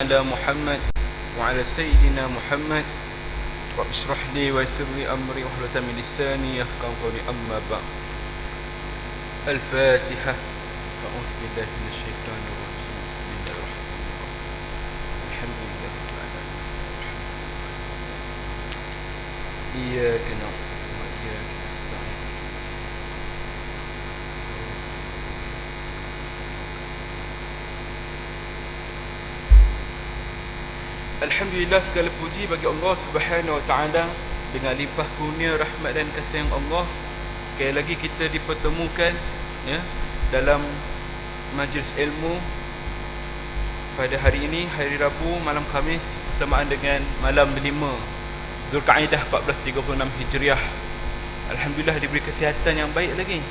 على محمد وعلى سيدنا محمد رب اشرح لي ويسر لي أمري واحلل من لساني يفقهوا قولي أما بعد. الفاتحة. أعوذ بالله من الشيطان الرجيم. بسم الله الرحمن الرحيم. الحمد لله رب العالمين. إياك نعبد وإياك نستعين. Alhamdulillah, segala puji bagi Allah Subhanahu wa taala. Dengan limpah kurnia rahmat dan kasih Allah, sekali lagi kita dipertemukan ya dalam majlis ilmu pada hari ini, hari Rabu malam Khamis bersamaan dengan malam 5 Zulkaidah 1436 Hijriah. Alhamdulillah diberi kesihatan yang baik lagi,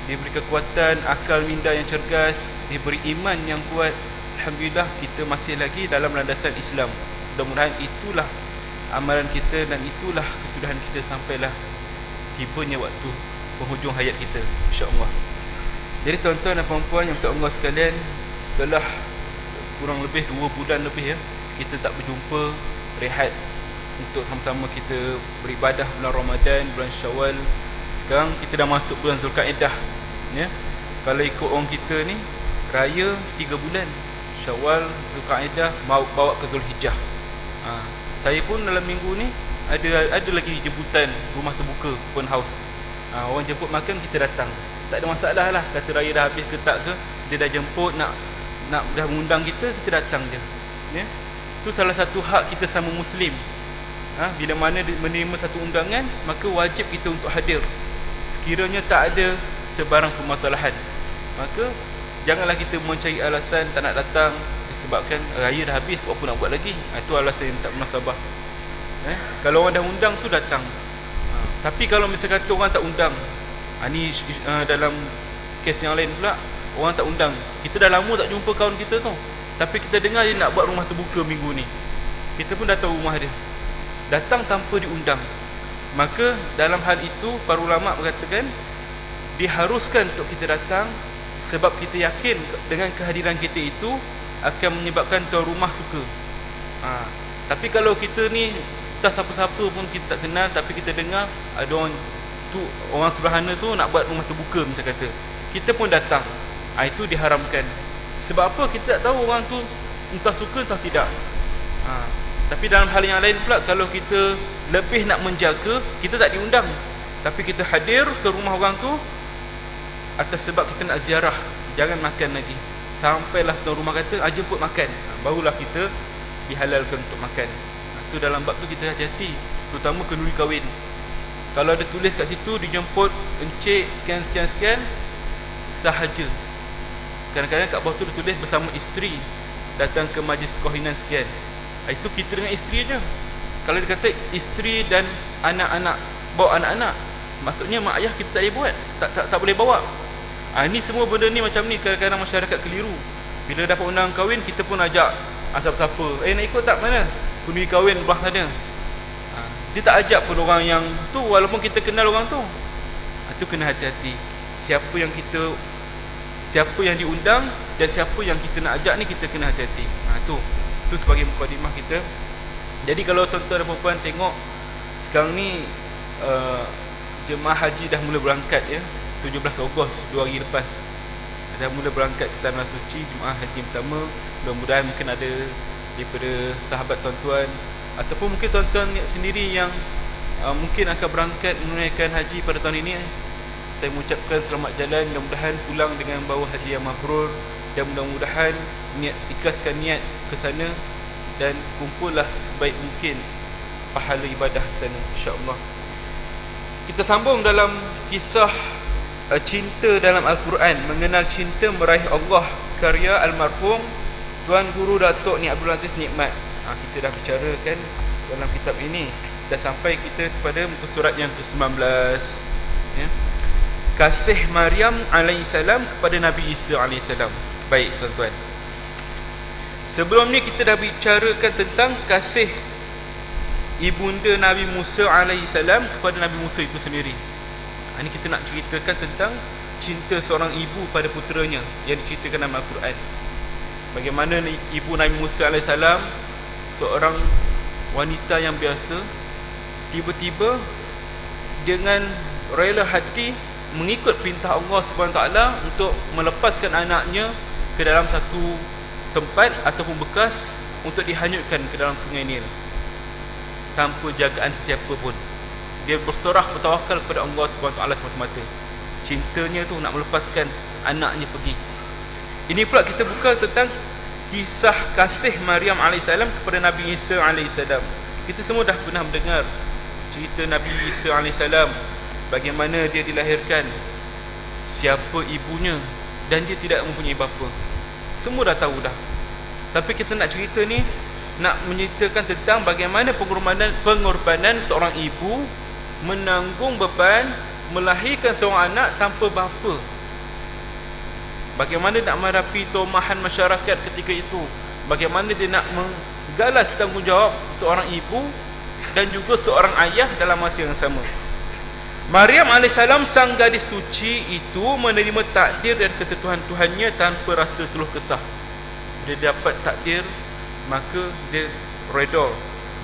diberi kekuatan, akal minda yang cergas, diberi iman yang kuat. Alhamdulillah kita masih lagi dalam landasan Islam. Mudah-mudahan itulah amalan kita dan itulah kesudahan kita sampailah tibanya waktu penghujung hayat kita, insya-Allah. Jadi tuan-tuan dan puan-puan yang Allah sekalian, setelah kurang lebih 2 bulan lebih ya, kita tak berjumpa, rehat untuk sama-sama kita beribadah bulan Ramadan, bulan Syawal. Sekarang kita dah masuk bulan Zulkaidah ya. Kalau ikut orang kita ni, raya 3 bulan, Syawal, Zulkaidah, mau bawa ke Zulhijjah. Saya pun dalam minggu ni ada lagi jemputan rumah terbuka, open house. Orang jemput makan, kita datang. Tak ada masalah lah, kata raya dah habis ke tak ke, dia dah jemput, nak dah mengundang kita, kita datang je ya. Itu salah satu hak kita sama Muslim. Bila mana menerima satu undangan, maka wajib kita untuk hadir. Sekiranya tak ada sebarang permasalahan, maka janganlah kita mencari alasan tak nak datang disebabkan raya dah habis, apa nak buat lagi. Itu alasan yang tak munasabah. Kalau orang dah undang tu datang. Tapi kalau misalnya kata orang tak undang, ni dalam kes yang lain pula, orang tak undang, kita dah lama tak jumpa kawan kita tu, tapi kita dengar dia nak buat rumah terbuka minggu ni, kita pun datang rumah dia, datang tanpa diundang. Maka dalam hal itu para ulama berkatakan diharuskan untuk kita datang, sebab kita yakin dengan kehadiran kita itu akan menyebabkan tuan rumah suka. Tapi kalau kita ni tak siapa-siapa pun kita tak kenal, tapi kita dengar ada orang tu, orang sederhana tu nak buat rumah terbuka misalnya kata, kita pun datang, itu diharamkan. Sebab apa? Kita tak tahu orang tu entah suka entah tidak. Tapi dalam hal yang lain pula, kalau kita lebih nak menjaga, kita tak diundang, tapi kita hadir ke rumah orang tu atas sebab kita nak ziarah, jangan makan lagi sampailah tuan rumah kata jemput makan, barulah kita dihalalkan untuk makan. Itu dalam bab tu kita hati-hati, terutama kenduri kahwin. Kalau ada tulis kat situ dijemput encik sekian sahaja. Kadang-kadang kat bawah tu ditulis bersama isteri datang ke majlis perkahwinan sekian. Itu kita dengan isteri je. Kalau dia kata isteri dan anak-anak, bawa anak-anak, maksudnya mak ayah kita tak boleh buat, tak boleh bawa. Ni semua benda ni macam ni, kadang-kadang masyarakat keliru. Bila dapat undangan kahwin, kita pun ajak siapa-siapa, nak ikut tak mana kenduri kahwin belah sana. Dia tak ajak pun orang yang tu, walaupun kita kenal orang tu. Itu kena hati-hati. Siapa yang diundang dan siapa yang kita nak ajak ni, kita kena hati-hati. Itu sebagai mukadimah kita. Jadi kalau tuan-tuan dan puan-puan tengok sekarang ni, jemaah haji dah mula berangkat ya. 17 Ogos, 2 hari lepas dah mula berangkat ke Tanah Suci, jemaah haji pertama. Mudah-mudahan mungkin ada daripada sahabat tuan-tuan, ataupun mungkin tuan-tuan sendiri yang mungkin akan berangkat menunaikan haji pada tahun ini. Saya mengucapkan selamat jalan, mudah-mudahan pulang dengan bawa haji yang mabrur, dan mudah-mudahan ikhlaskan niat ke sana dan kumpullah sebaik mungkin pahala ibadah ke sana, insya-Allah. Kita sambung dalam kisah cinta dalam Al-Quran, mengenal cinta meraih Allah, karya almarhum Tuan Guru Datuk Ni Abdul Aziz Nikmat. Kita dah bicarakan dalam kitab ini, dah sampai kita kepada muka surat yang ke-19 ya. Kasih Maryam alaihissalam kepada Nabi Isa alaihissalam. Baik tuan-tuan, sebelum ni kita dah bicarakan tentang kasih ibunda Nabi Musa alaihissalam kepada Nabi Musa itu sendiri. Ini kita nak ceritakan tentang cinta seorang ibu pada puteranya yang diceritakan dalam Al-Quran. bagaimana ibu Nabi Musa AS, seorang wanita yang biasa, tiba-tiba dengan rela hati mengikut perintah Allah SWT untuk melepaskan anaknya ke dalam satu tempat ataupun bekas untuk dihanyutkan ke dalam sungai Nil tanpa jagaan sesiapa pun. Dia berserah bertawakal kepada Allah SWT semata-mata. Cintanya tu nak melepaskan anaknya pergi. Ini pula kita buka tentang kisah kasih Maryam AS kepada Nabi Isa AS. Kita semua dah pernah mendengar cerita Nabi Isa AS, bagaimana dia dilahirkan, siapa ibunya, dan dia tidak mempunyai bapa. Semua dah tahu dah. Tapi kita nak cerita ni, nak menceritakan tentang bagaimana pengorbanan seorang ibu menanggung beban melahirkan seorang anak tanpa bapa. Bagaimana nak menghadapi tomahan masyarakat ketika itu, bagaimana dia nak menggalas tanggungjawab seorang ibu dan juga seorang ayah dalam masa yang sama. Maryam AS, sang gadis suci itu, menerima takdir dan ketentuan Tuhannya tanpa rasa keluh kesah. Dia dapat takdir, maka dia redha.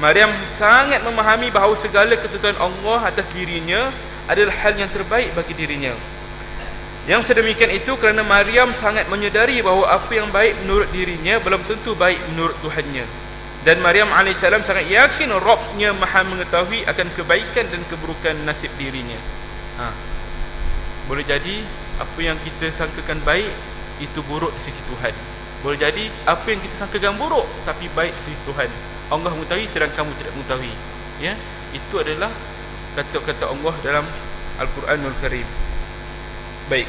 Maryam sangat memahami bahawa segala ketentuan Allah atas dirinya adalah hal yang terbaik bagi dirinya. Yang sedemikian itu kerana Maryam sangat menyedari bahawa apa yang baik menurut dirinya belum tentu baik menurut Tuhannya. Dan Maryam AS sangat yakin Rabbnya maha mengetahui akan kebaikan dan keburukan nasib dirinya. Boleh jadi apa yang kita sangkakan baik itu buruk di sisi Tuhan. Boleh jadi apa yang kita sangkakan buruk tapi baik di sisi Tuhan. Allah mengetahui sedangkan kamu tidak mengetahui. Ya, itu adalah kata-kata Allah dalam Al-Quranul Karim. Baik.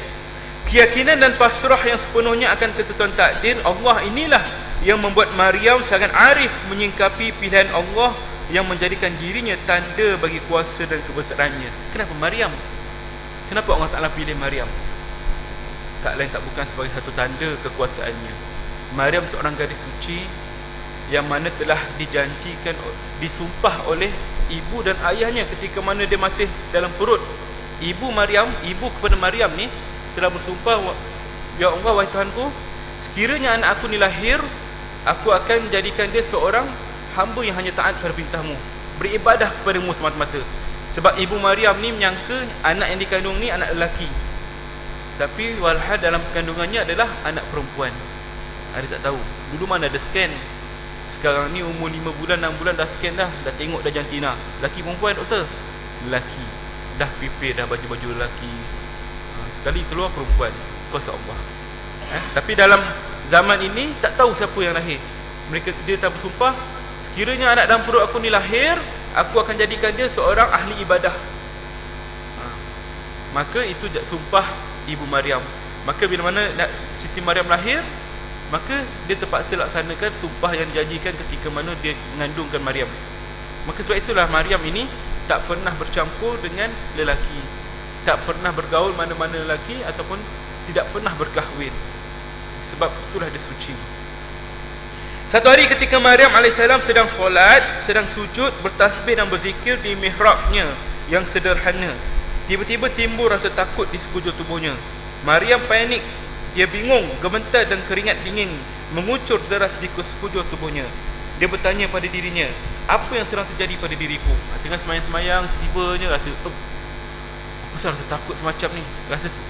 Keyakinan dan pasrah yang sepenuhnya akan ketentuan takdir Allah inilah yang membuat Maryam sangat arif menyingkapi pilihan Allah yang menjadikan dirinya tanda bagi kuasa dan kebesarannya. Kenapa Maryam? Kenapa Allah Ta'ala pilih Maryam? Tak lain tak bukan sebagai satu tanda kekuasaannya. Maryam seorang gadis suci yang mana telah dijanjikan, disumpah oleh ibu dan ayahnya ketika mana dia masih dalam perut. Ibu Maryam, ibu kepada Maryam ni telah bersumpah, ya Allah, wahai Tuhanku, sekiranya anak aku ni lahir, aku akan menjadikan dia seorang hamba yang hanya taat pada perintahmu, beribadah kepadamu semata-mata. Sebab ibu Maryam ni menyangka anak yang dikandung ni anak lelaki, tapi walhal dalam kandungannya adalah anak perempuan. Ada tak tahu, dulu mana ada scan. Sekarang ni umur 5 bulan, 6 bulan dah scan dah tengok dah jantina. Lelaki perempuan doktor? Lelaki. Dah prepare dah baju-baju lelaki. Sekali keluar perempuan, kuasa Allah. Tapi dalam zaman ini tak tahu siapa yang lahir. Dia tak bersumpah, sekiranya anak dalam perut aku ni lahir, aku akan jadikan dia seorang ahli ibadah. Maka itu sumpah ibu Maryam. Maka bila mana Siti Maryam lahir, maka dia terpaksa laksanakan sumpah yang dijanjikan ketika mana dia mengandungkan Maryam. Maka sebab itulah Maryam ini tak pernah bercampur dengan lelaki, tak pernah bergaul mana-mana lelaki, ataupun tidak pernah berkahwin. Sebab itulah dia suci. Satu hari ketika Maryam AS sedang solat, sedang sujud, bertasbih dan berzikir di mihrabnya yang sederhana, tiba-tiba timbul rasa takut di sekujur tubuhnya. Maryam panik. Dia bingung, gemetar dan keringat dingin mengucur deras di sekujur tubuhnya. Dia bertanya pada dirinya, apa yang sedang terjadi pada diriku? Tengah semayang-semayang, tiba-tibanya rasa aku rasa takut semacam ni.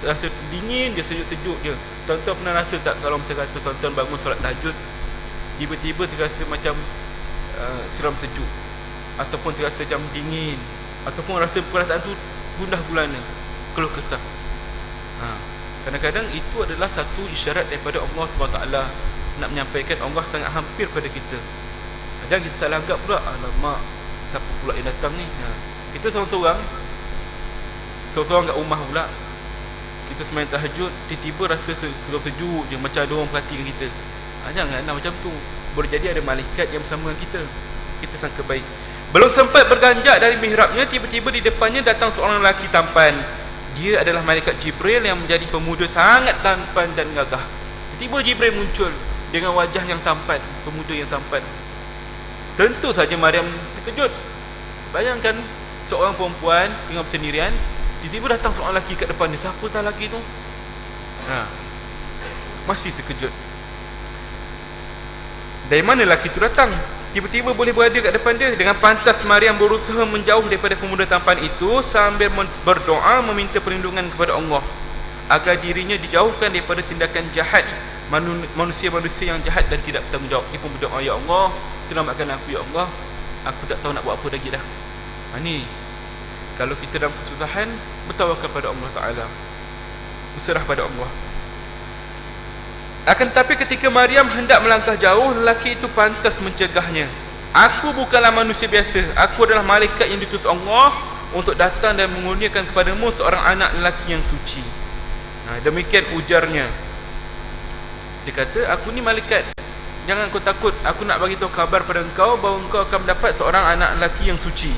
Rasa dingin, dia sejuk-sejuk je. Tuan-tuan pernah rasa tak kalau macam kata tuan-tuan bangun solat tahajud, tiba-tiba terasa macam seram sejuk, ataupun terasa macam dingin, ataupun rasa perasaan tu gundah gulana, keluh kesah. Kadang-kadang itu adalah satu isyarat daripada Allah SWT nak menyampaikan Allah sangat hampir pada kita. Jangan kita salah anggap pula, alamak, siapa pula yang datang ni. Kita seorang-seorang kat rumah pula, kita semayang tahajud, tiba-tiba rasa sejuk je, macam ada orang perhatikan kita. Janganlah macam tu. Boleh jadi ada malaikat yang bersama dengan kita, kita sangka baik. Belum sempat berganjak dari mihrabnya, tiba-tiba di depannya datang seorang lelaki tampan. Dia adalah malaikat Jibril yang menjadi pemuda sangat tampan dan gagah. Tiba-tiba Jibril muncul dengan wajah yang tampan, pemuda yang tampan. Tentu saja Maryam terkejut. Bayangkan seorang perempuan dengan bersendirian, tiba-tiba datang seorang lelaki kat depan dia. Siapa tak lelaki tu? Masih terkejut. Dari mana lelaki itu datang? Tiba-tiba boleh berada kat depan dia. Dengan pantas Maryam berusaha menjauh daripada pemuda tampan itu sambil berdoa meminta perlindungan kepada Allah agar dirinya dijauhkan daripada tindakan jahat manusia-manusia yang jahat dan tidak bertanggungjawab. Dia pun berdoa, ya Allah, selamatkan aku ya Allah, aku tak tahu nak buat apa lagi dah. Ni kalau kita dalam kesusahan, bertawakal pada Allah Ta'ala, berserah pada Allah. Akan tetapi ketika Maryam hendak melangkah jauh, lelaki itu pantas mencegahnya. Aku bukanlah manusia biasa, aku adalah malaikat yang diutus Allah untuk datang dan mengurniakan kepadamu seorang anak lelaki yang suci. Demikian ujarnya. Dia kata, aku ni malaikat, jangan kau takut, aku nak bagi tahu kabar pada engkau bahawa engkau akan mendapat seorang anak lelaki yang suci.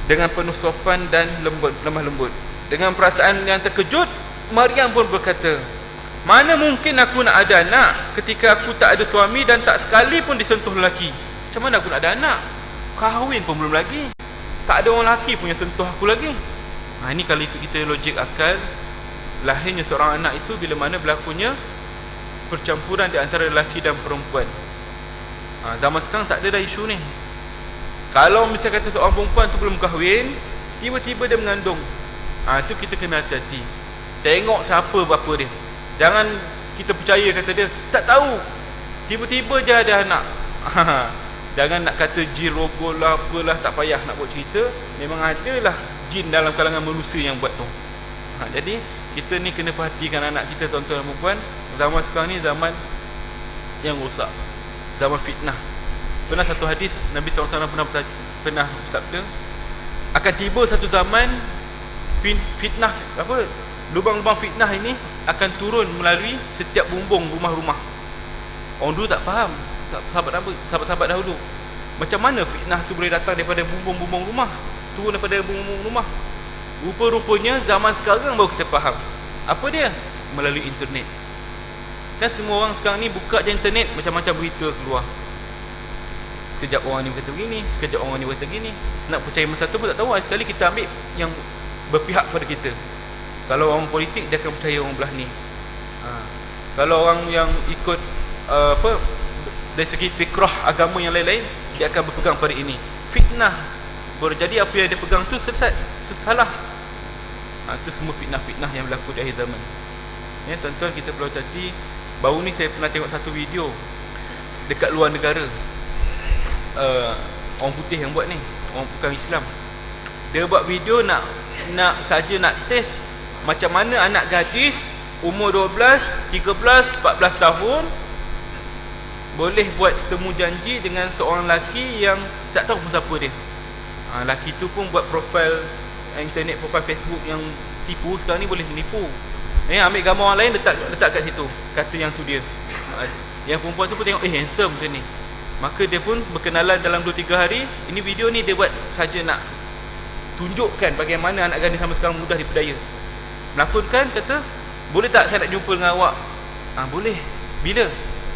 Dengan penuh sopan dan lemah lembut. Dengan perasaan yang terkejut, Maryam pun berkata, mana mungkin aku nak ada anak ketika aku tak ada suami dan tak sekali pun disentuh lelaki. Macam mana aku nak ada anak? Kahwin pun belum lagi, tak ada orang lelaki pun yang sentuh aku lagi. Ini kalau itu kita logik akal, lahirnya seorang anak itu bila mana berlakunya percampuran di antara lelaki dan perempuan. Zaman sekarang tak ada dah isu ni. Kalau misalnya kata seorang perempuan tu belum kahwin, tiba-tiba dia mengandung, tu kita kena hati-hati. Tengok siapa bapa dia. Jangan kita percaya kata dia tak tahu, tiba-tiba je ada anak. Jangan nak kata jin rogol lah apalah, tak payah nak buat cerita. Memang adalah jin dalam kalangan manusia yang buat tu. Jadi kita ni kena perhatikan anak kita, tuan-tuan dan puan. Zaman sekarang ni zaman yang rosak, zaman fitnah. Pernah satu hadis Nabi SAW pernah bersabda, akan tiba satu zaman fitnah, lubang-lubang fitnah ini akan turun melalui setiap bumbung rumah-rumah. Orang dulu tak faham, sahabat-sahabat dahulu, macam mana fitnah tu boleh datang daripada bumbung-bumbung rumah, turun daripada bumbung rumah. Rupa-rupanya zaman sekarang baru kita faham. Apa dia? Melalui internet. Kan semua orang sekarang ni buka je internet, macam-macam berita keluar. Sekejap orang ni berkata begini, sekejap orang ni berkata gini. Nak percaya masa tu pun tak tahu. Sekali kita ambil yang berpihak pada kita. Kalau orang politik, dia akan percaya orang belah ni. Kalau orang yang ikut dari segi fikrah agama yang lain-lain, dia akan berpegang pada ini. Fitnah berjadi, apa yang dia pegang tu sesat, salah. Itu semua fitnah-fitnah yang berlaku di akhir zaman. Ya, tuan-tuan, kita perlu hati. Baru ni saya pernah tengok satu video dekat luar negara. Orang putih yang buat ni, orang bukan Islam. Dia buat video nak test macam mana anak gadis umur 12, 13, 14 tahun boleh buat temu janji dengan seorang lelaki yang tak tahu pun siapa dia. Lelaki tu pun buat profil internet, profil Facebook yang tipu. Sekarang ni boleh menipu. Ambil gambar orang lain, letak kat situ, kata yang tu dia. Yang perempuan tu pun tengok, handsome macam ni. Maka dia pun berkenalan dalam 2-3 hari. Ini video ni dia buat saja nak tunjukkan bagaimana anak gadis sama sekarang mudah diperdaya. Melakonkan, kata, boleh tak saya nak jumpa dengan awak? Boleh. Bila?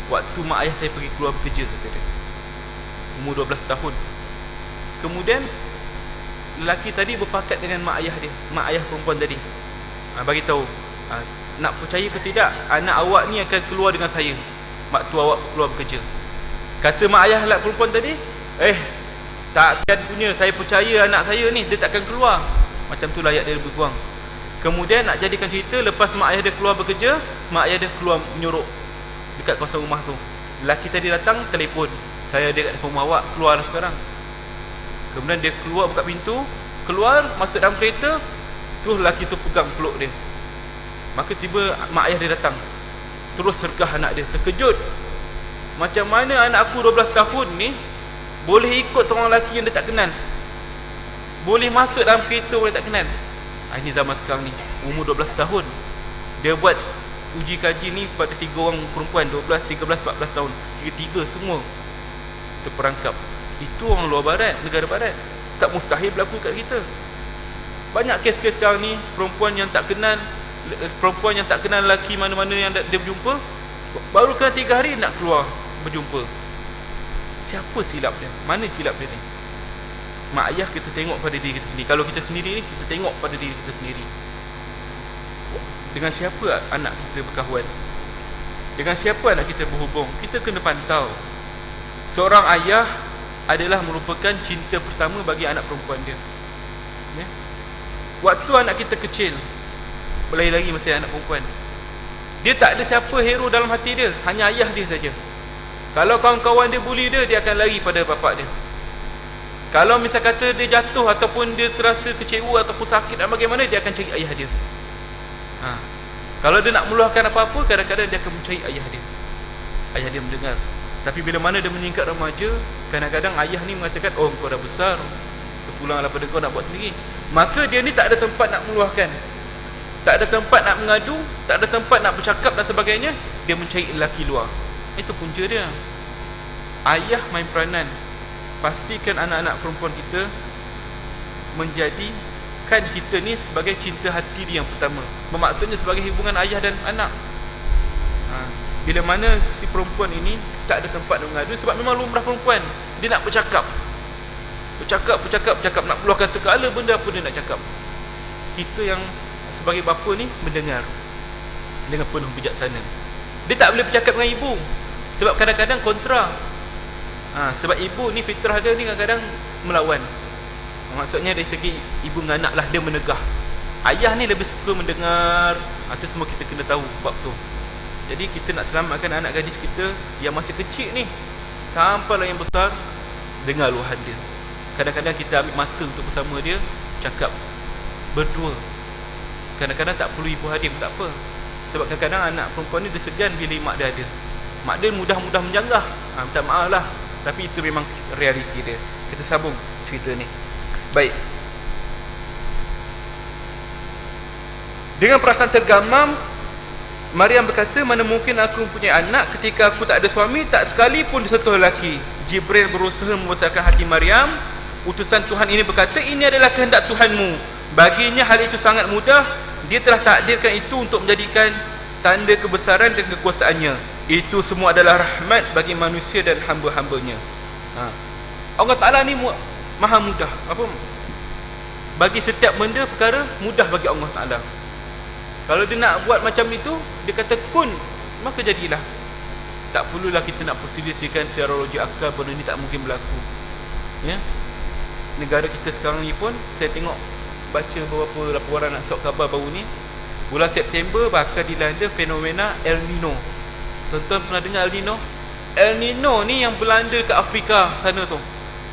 Waktu mak ayah saya pergi keluar bekerja, kata dia. Umur 12 tahun. Kemudian lelaki tadi berpakat dengan mak ayah dia, mak ayah perempuan tadi. Bagi tahu, nak percaya ke tidak, anak awak ni akan keluar dengan saya waktu awak keluar bekerja. Kata mak ayah lelaki perempuan tadi, takkan punya, saya percaya anak saya ni, dia takkan keluar. Macam tu layak dia lebih kurang. Kemudian nak jadikan cerita, lepas mak ayah dia keluar bekerja, mak ayah dia keluar menyorok dekat kawasan rumah tu. Lelaki tadi datang, telefon, saya ada kat rumah awak, keluar sekarang. Kemudian dia keluar, buka pintu, keluar, masuk dalam kereta. Terus lelaki tu pegang peluk dia. Maka tiba mak ayah dia datang. Terus sergah anak dia, terkejut. Macam mana anak aku 12 tahun ni boleh ikut seorang lelaki yang dia tak kenal, boleh masuk dalam kereta orang yang tak kenal. Ini zaman sekarang ni, umur 12 tahun. Dia buat uji kaji ni pada 3 orang perempuan, 12, 13, 14 tahun. Tiga-tiga semua terperangkap. Itu orang luar barat, negara barat. Tak mustahil berlaku kat kita. Banyak kes-kes sekarang ni, perempuan yang tak kenal lelaki mana-mana yang dia berjumpa, baru kena 3 hari nak keluar berjumpa. Siapa silap dia? Mana silap dia ni? Mak ayah kita tengok pada diri kita sendiri. Kalau kita sendiri ni, kita tengok pada diri kita sendiri. Dengan siapa anak kita berkawan? Dengan siapa anak kita berhubung, kita kena pantau. Seorang ayah adalah merupakan cinta pertama bagi anak perempuan dia, ya? Waktu anak kita kecil, lagi masih anak perempuan, dia tak ada siapa hero dalam hati dia, hanya ayah dia saja. Kalau kawan-kawan dia bully dia, dia akan lari pada bapak dia. Kalau misal kata dia jatuh ataupun dia terasa kecewa ataupun sakit dan bagaimana, dia akan cari ayah dia. Kalau dia nak meluahkan apa-apa, kadang-kadang dia akan mencari ayah dia. Ayah dia mendengar. Tapi bila mana dia meningkat remaja, kadang-kadang ayah ni mengatakan, oh kau dah besar, terpulanglah pada kau nak buat sendiri. Maka dia ni tak ada tempat nak meluahkan, tak ada tempat nak mengadu, tak ada tempat nak bercakap dan sebagainya. Dia mencari lelaki luar. Itu punca dia. Ayah main peranan. Pastikan anak-anak perempuan kita menjadikan kita ni sebagai cinta hati dia yang pertama. Bermaksudnya sebagai hubungan ayah dan anak. Bila mana si perempuan ini tak ada tempat nak mengadu, sebab memang lumrah perempuan, dia nak bercakap, nak keluarkan segala benda apa dia nak cakap. Kita yang sebagai bapa ni mendengar dengan penuh bijaksana. Dia tak boleh bercakap dengan ibu, sebab kadang-kadang kontra. Sebab ibu ni fitrah dia ni kadang-kadang melawan. Maksudnya dari segi ibu dengan anak lah, dia menegah. Ayah ni lebih suka mendengar. Itu semua kita kena tahu bab tu. Jadi kita nak selamatkan anak gadis kita yang masih kecil ni, sampailah yang besar, dengar luahan dia. Kadang-kadang kita ambil masa untuk bersama dia, cakap berdua. Kadang-kadang tak perlu ibu hadir, tak apa. Sebab kadang-kadang anak perempuan ni dia segan bila mak dia ada. Mak dia mudah-mudah menjanggah. Minta maaf lah, tapi itu memang realiti dia. Kita sambung cerita ni. Baik. Dengan perasaan tergamam, Maryam berkata, mana mungkin aku mempunyai anak ketika aku tak ada suami, tak sekalipun disentuh lelaki. Jibril berusaha membesarkan hati Maryam. Utusan Tuhan ini berkata, ini adalah kehendak Tuhanmu. Baginya hal itu sangat mudah. Dia telah takdirkan itu untuk menjadikan tanda kebesaran dan kekuasaannya. Itu semua adalah rahmat bagi manusia dan hamba-hambanya. Allah Ta'ala ni maha mudah. Bagi setiap benda perkara mudah bagi Allah Ta'ala. Kalau dia nak buat macam itu, dia kata kun, maka jadilah. Tak perlulah kita nak perselisihkan secara logik akal, benda ni tak mungkin berlaku, ya? Negara kita sekarang ni pun, saya tengok, baca beberapa laporan nak sok khabar baru ni, bulan September bakal dilanda fenomena El Nino. Tuan-tuan pernah dengar El Nino? El Nino ni yang berlanda ke Afrika sana tu,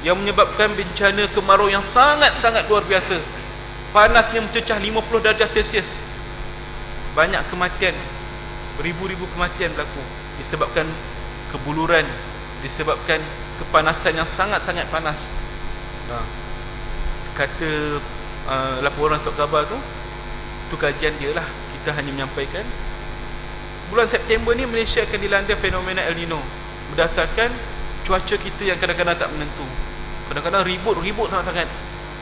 yang menyebabkan bencana kemarau yang sangat-sangat luar biasa. Panas yang mencecah 50 darjah Celsius. Banyak kematian, beribu-ribu kematian berlaku disebabkan kebuluran, disebabkan kepanasan yang sangat-sangat panas. Kata laporan sok khabar tu kajian dia lah, kita hanya menyampaikan. Bulan September ni Malaysia akan dilanda fenomena El Nino berdasarkan cuaca kita yang kadang-kadang tak menentu. Kadang-kadang ribut sangat-sangat.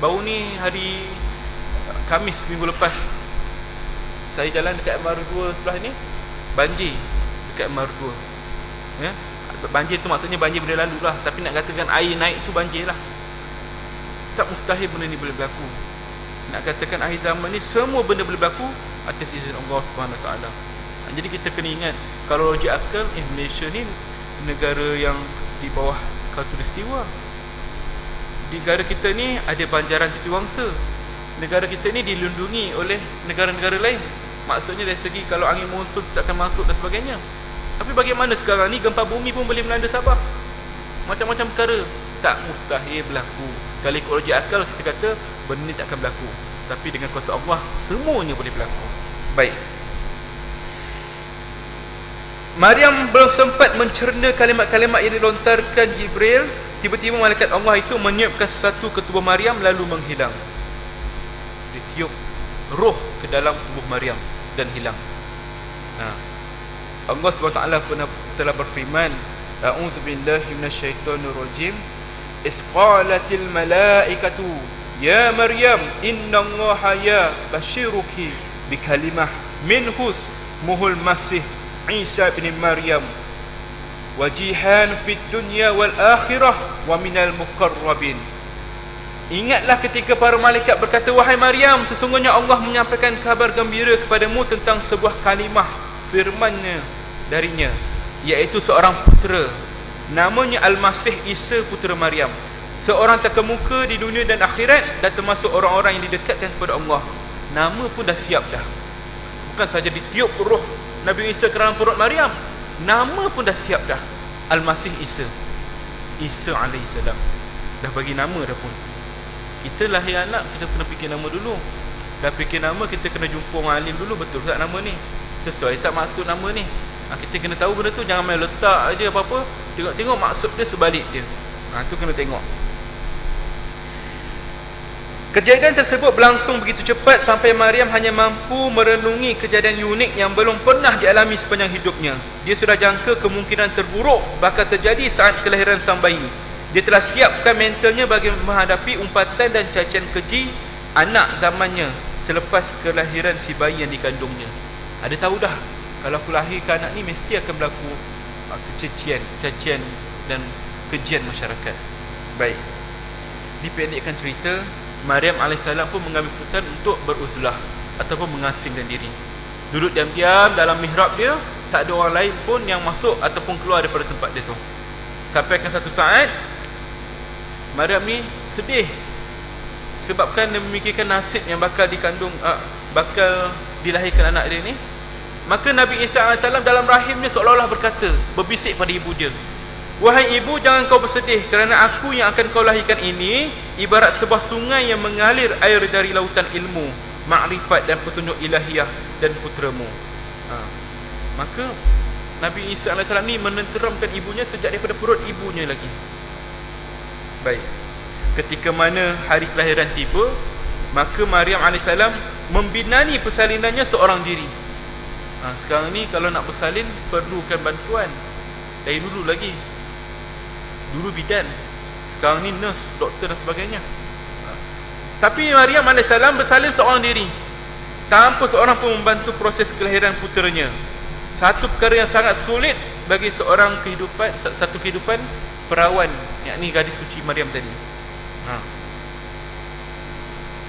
Baru ni hari Khamis minggu lepas, saya jalan dekat MR2 sebelah ni, banjir dekat MR2, ya? Banjir tu maksudnya banjir benda lalu lah, tapi nak katakan air naik tu banjir lah. Tak mustahil benda ni boleh berlaku. Nak katakan akhir zaman ni semua benda boleh berlaku atas izin Allah SWT. Jadi kita kena ingat, kalau logik akal, Malaysia ni negara yang di bawah khatulistiwa. Negara kita ni ada banjaran titiwangsa. Negara kita ni dilindungi oleh negara-negara lain. Maksudnya dari segi kalau angin monsun tak akan masuk dan sebagainya. Tapi bagaimana sekarang ni gempa bumi pun boleh melanda Sabah. Macam-macam perkara tak mustahil berlaku. Kalau ikut logik akal kita kata benda ni tak akan berlaku. Tapi dengan kuasa Allah semuanya boleh berlaku. Baik. Maryam belum sempat mencerna kalimat-kalimat yang dilontarkan Jibril, tiba-tiba malaikat Allah itu meniupkan sesuatu ke tubuh Maryam lalu menghilang. Ditiup roh ke dalam tubuh Maryam dan hilang. Allah SWT telah berfirman, A'udzubillahi minasyaitonirrajim, Isqalatil malaikatu ya Maryam innallaha ya basyiruki bikalimah minhus muhul masih Isa bin Maryam wajihan fid dunya wal akhirah wa minal muqarrabin. Ingatlah ketika para malaikat berkata, wahai Maryam, sesungguhnya Allah menyampaikan kabar gembira kepadamu tentang sebuah kalimah firman-Nya darinya, iaitu seorang putera, namanya Al-Masih Isa putera Maryam, seorang terkemuka di dunia dan akhirat, dan termasuk orang-orang yang didekatkan kepada Allah. Nama pun dah siap dah. Bukan saja ditiup roh Nabi Isa ke dalam perut Maryam, nama pun dah siap dah. Al-Masih Isa, Isa alaihissalam, dah bagi nama dah pun. Kita lahir anak, kita kena fikir nama dulu. Dah fikir nama, kita kena jumpa orang alim dulu, betul tak nama ni, sesuai tak maksud nama ni. Kita kena tahu benda tu, jangan main letak aja apa-apa, tengok-tengok maksud dia sebalik dia. Tu kena tengok. Kejadian tersebut berlangsung begitu cepat sampai Maryam hanya mampu merenungi kejadian unik yang belum pernah dialami sepanjang hidupnya. Dia sudah jangka kemungkinan terburuk bakal terjadi saat kelahiran sang bayi. Dia telah siapkan mentalnya bagi menghadapi umpatan dan cacian keji anak zamannya selepas kelahiran si bayi yang dikandungnya. Ada tahu dah, kalau aku lahirkan anak ni mesti akan berlaku cacian dan kejian masyarakat. Baik, dipendekkan cerita, Maryam alaihissalam pun mengambil keputusan untuk beruzlah ataupun mengasingkan diri. Duduk diam-diam dalam mihrab dia, tak ada orang lain pun yang masuk ataupun keluar daripada tempat dia tu. Sampaikan satu saat Maryam ni sedih sebabkan dia memikirkan nasib yang bakal dilahirkan anak dia ni. Maka Nabi Isa AS dalam rahimnya seolah-olah berkata, berbisik pada ibu dia, "Wahai ibu, jangan kau bersedih, kerana aku yang akan kau lahirkan ini ibarat sebuah sungai yang mengalir air dari lautan ilmu, makrifat dan petunjuk ilahiyah dan puteramu." Maka Nabi Isa AS ni menenteramkan ibunya sejak daripada perut ibunya lagi. Baik, ketika mana hari kelahiran tiba, maka Maryam AS membinani persalinannya seorang diri. Sekarang ni kalau nak bersalin perlukan bantuan. Dari dulu lagi, dulu bidan, sekarang ni nurse, doktor dan sebagainya. Tapi Maryam AS bersalin seorang diri, tanpa seorang pun membantu proses kelahiran puteranya. Satu perkara yang sangat sulit bagi satu kehidupan perawan, yakni gadis suci Maryam tadi.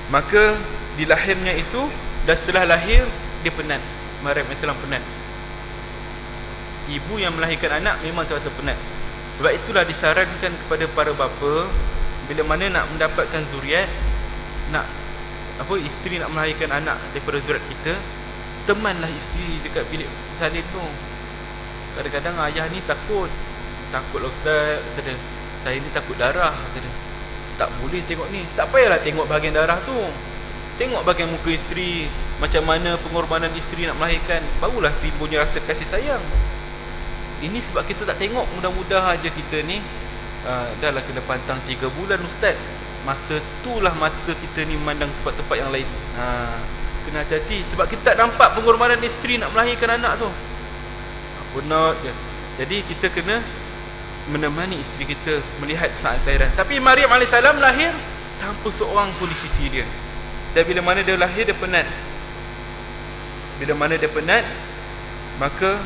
Maka di lahirnya itu, dan setelah lahir dia penat. Maryam AS penat. Ibu yang melahirkan anak memang terasa penat. Sebab itulah disarankan kepada para bapa, bila mana nak mendapatkan zuriat, isteri nak melahirkan anak daripada zuriat kita, temanlah isteri dekat bilik salin tu. Kadang-kadang ayah ni takutlah ustaz, kata, saya ni takut darah, kata, tak boleh tengok ni. Tak payahlah tengok bahagian darah tu, tengok bahagian muka isteri, macam mana pengorbanan isteri nak melahirkan, barulah timbulnya rasa kasih sayang. Ini sebab kita tak tengok. Mudah-mudah aja kita ni dahlah kena pantang 3 bulan ustaz, masa itulah mata kita ni memandang tempat-tempat yang lain. Kena hati-hati, sebab kita tak nampak pengorbanan isteri nak melahirkan anak tu. Benar je. Jadi kita kena menemani isteri kita melihat saat kelahiran. Tapi Maryam AS lahir tanpa seorang pun di sisi dia. Dan bila mana dia lahir, dia penat. Bila mana dia penat, maka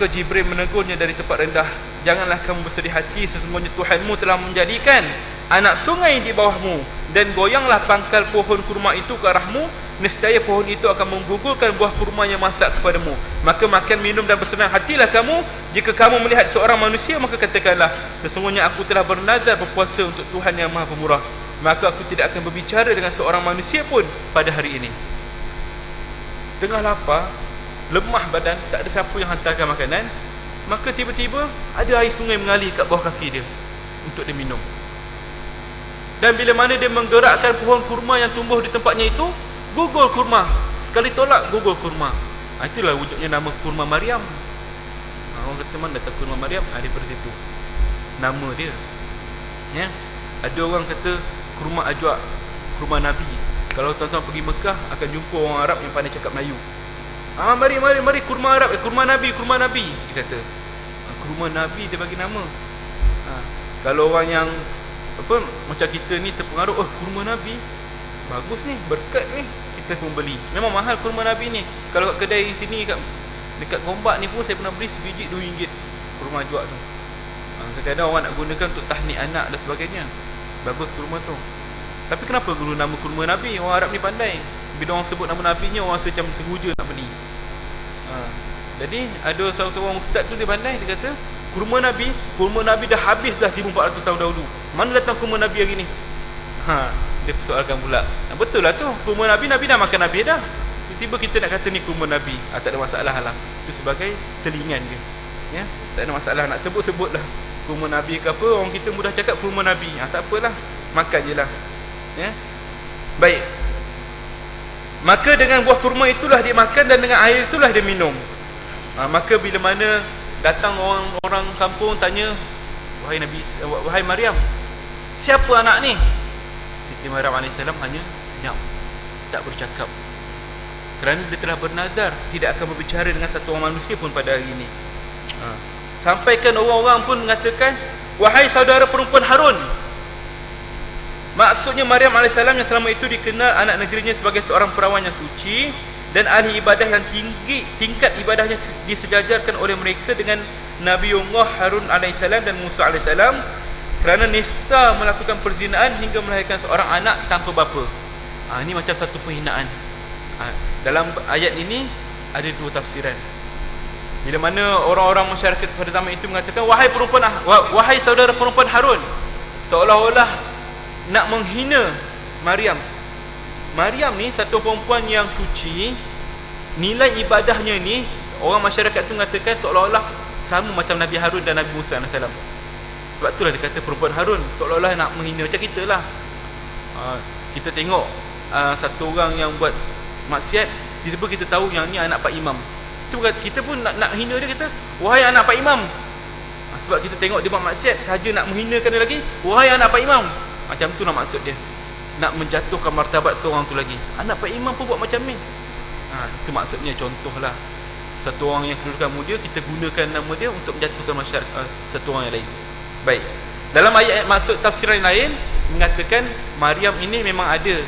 Jibril menegurnya dari tempat rendah, "Janganlah kamu bersedih hati, sesungguhnya Tuhanmu telah menjadikan anak sungai di bawahmu, dan goyanglah pangkal pohon kurma itu ke arahmu, nescaya pohon itu akan menggugurkan buah kurma yang masak kepadamu. Maka makan, minum dan bersenang hatilah kamu. Jika kamu melihat seorang manusia, maka katakanlah, sesungguhnya aku telah bernazar berpuasa untuk Tuhan yang Maha Pemurah, maka aku tidak akan berbicara dengan seorang manusia pun pada hari ini." Tengah lapar, lemah badan, tak ada siapa yang hantarkan makanan, maka tiba-tiba ada air sungai mengalir kat bawah kaki dia untuk dia minum. Dan bila mana dia menggerakkan pohon kurma yang tumbuh di tempatnya itu, gugur kurma. Sekali tolak, gugur kurma. Itulah wujudnya nama kurma Maryam. Orang kata, mana datang kurma Maryam? Daripada situ nama dia. Ada orang kata kurma ajwa, kurma Nabi. Kalau tuan-tuan pergi Mekah, akan jumpa orang Arab yang pandai cakap Melayu. Mari kurma Arab, kurma Nabi, dia kata. Kurma Nabi dia bagi nama. Kalau orang yang macam kita ni terpengaruh, kurma Nabi bagus ni, berkat ni, kita pun beli. Memang mahal kurma Nabi ni. Kalau kat kedai sini dekat Gombak ni pun saya pernah beli sebiji RM2 kurma ajwa tu. Kadang-kadang orang nak gunakan untuk tahnik anak dan sebagainya. Bagus kurma tu. Tapi kenapa guna nama kurma Nabi? Orang Arab ni pandai. Bila orang sebut nama Nabi nya, orang rasa macam sengaja nak beli. Jadi ada seorang ustaz tu dia pandai, dia kata kurma Nabi dah habis dah 1400 tahun dahulu. Mana datang kurma Nabi hari ni? Dia persoalkan pula. Betul lah tu, kurma Nabi dah makan Nabi dah. Tiba-tiba kita nak kata ni kurma Nabi. Tak ada masalah lah. Itu sebagai selingan je. Ya, tak ada masalah nak sebut-sebutlah. Kurma Nabi ke apa, orang kita mudah cakap kurma Nabi. Tak apalah, makan je lah. Ya. Baik. Maka dengan buah kurma itulah dia makan dan dengan air itulah dia minum. Maka bila mana datang orang kampung tanya, wahai Maryam, siapa anak ni? Siti Maryam AS hanya senyap, tak bercakap, kerana dia telah bernazar tidak akan berbicara dengan satu orang manusia pun pada hari ini. Sampaikan orang-orang pun mengatakan, wahai saudara perempuan Harun. Maksudnya Maryam AS yang selama itu dikenal anak negerinya sebagai seorang perawan yang suci dan ahli ibadah yang tinggi, tingkat ibadahnya disejajarkan oleh mereka dengan Nabiullah Harun AS dan Musa AS, kerana nista melakukan perzinaan hingga melahirkan seorang anak tanpa bapa. Ini macam satu penghinaan. Dalam ayat ini ada dua tafsiran. Bila mana orang-orang masyarakat pada zaman itu mengatakan, wahai saudara perempuan Harun, seolah-olah nak menghina Maryam. Maryam ni satu perempuan yang suci, nilai ibadahnya ni orang masyarakat tu mengatakan seolah-olah sama macam Nabi Harun dan Nabi Musa AS. Sebab itulah dia kata perempuan Harun, seolah-olah nak menghina. Macam kita lah, kita tengok satu orang yang buat maksiat, tiba-tiba kita tahu yang ni anak Pak Imam. Kita pun nak hina dia, kata wahai anak Pak Imam. Sebab kita tengok dia buat maksiat, saja nak menghinakan dia lagi, wahai anak Pak Imam. Macam tu lah maksud dia, nak menjatuhkan martabat seorang tu lagi. Anak Pak Imam pun buat macam ni. Itu maksudnya, contohlah satu orang yang kedudukan mulia, kita gunakan nama dia untuk menjatuhkan masyarakat satu orang yang lain. Baik. Dalam ayat maksud tafsiran lain mengatakan Maryam ini memang ada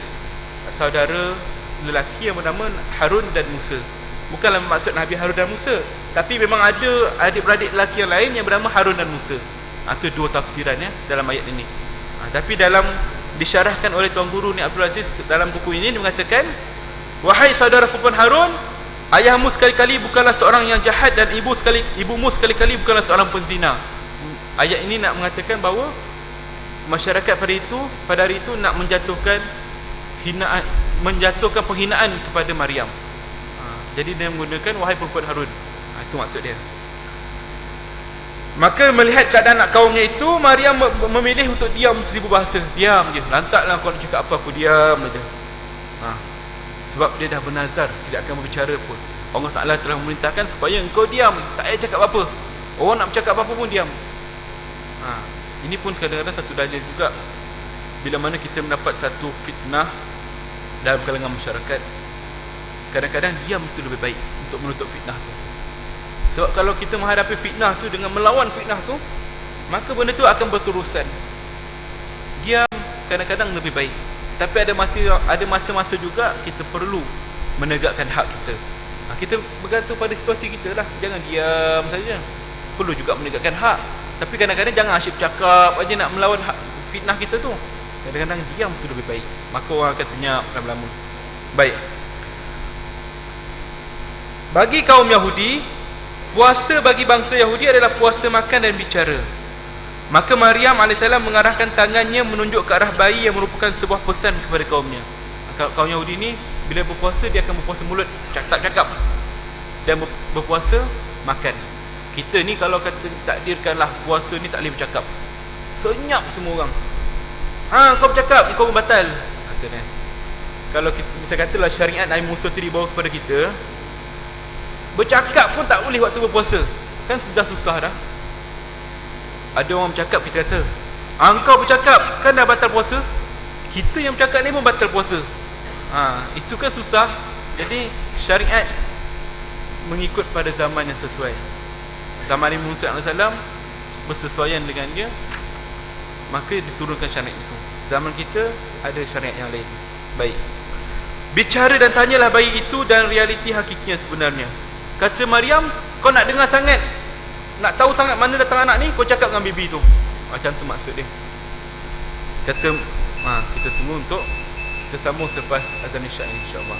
saudara lelaki yang bernama Harun dan Musa. Bukanlah maksud Nabi Harun dan Musa, tapi memang ada adik-beradik lelaki yang lain yang bernama Harun dan Musa. Itu dua tafsiran ya dalam ayat ini. Tapi dalam disyarahkan oleh Tuan Guru ni Abdul Aziz dalam buku ini, dia mengatakan, wahai saudara perempuan Harun, ayahmu sekali-kali bukanlah seorang yang jahat dan ibumu sekali-kali bukanlah seorang penzina. Ayat ini nak mengatakan bahawa masyarakat pada hari itu nak menjatuhkan penghinaan kepada Maryam. Jadi dia menggunakan wahai perempuan Harun. Itu maksud dia. Maka melihat keadaan anak kaumnya itu, Maryam memilih untuk diam seribu bahasa. Diam je, lantaklah kau nak cakap apa, aku diam saja. Sebab dia dah bernazar tidak akan berbicara pun. Allah Ta'ala telah memerintahkan supaya engkau diam, tak payah cakap apa. Orang nak bercakap apa pun diam. Ini pun kadang-kadang satu dalil juga, bila mana kita mendapat satu fitnah dalam kalangan masyarakat, kadang-kadang diam itu lebih baik untuk menutup fitnah tu. Sebab kalau kita menghadapi fitnah tu dengan melawan fitnah tu, maka benda tu akan berterusan. Diam kadang-kadang lebih baik. Tapi ada masa-masa juga kita perlu menegakkan hak kita. Kita bergantung pada situasi kita lah. Jangan diam saja. Perlu juga menegakkan hak. Tapi kadang-kadang jangan asyik bercakap aja nak melawan hak fitnah kita tu. Kadang-kadang diam tu lebih baik. Maka orang akan senyap lama-lama. Baik. Bagi kaum Yahudi, puasa bagi bangsa Yahudi adalah puasa makan dan bicara. Maka Maryam AS mengarahkan tangannya menunjuk ke arah bayi yang merupakan sebuah pesan kepada kaumnya. Kaum Yahudi ni bila berpuasa, dia akan berpuasa mulut, cakap-cakap, dan berpuasa makan. Kita ni kalau kata takdirkanlah puasa ni tak boleh bercakap, senyap semua orang. Kau bercakap, kau batal katanya. Kalau kita bisa katalah syariat Nabi Musa tu dibawa kepada kita, bercakap pun tak boleh waktu berpuasa, kan sudah susah dah. Ada orang bercakap, kita kata engkau bercakap, kan dah batal puasa. Kita yang bercakap ni pun batal puasa. Itu kan susah. Jadi syariat mengikut pada zaman yang sesuai. Zaman Nabi Musa AS bersesuaian dengan dia, maka diturunkan syariat itu. Zaman kita ada syariat yang lain. Baik. Bicara dan tanyalah bayi itu dan realiti hakiki yang sebenarnya. Kata Maryam, kau nak dengar sangat, nak tahu sangat mana datang anak ni, kau cakap dengan bibi tu. Macam tu maksud dia. Kata kita tunggu untuk kita sambung selepas azan isyak, insya-Allah.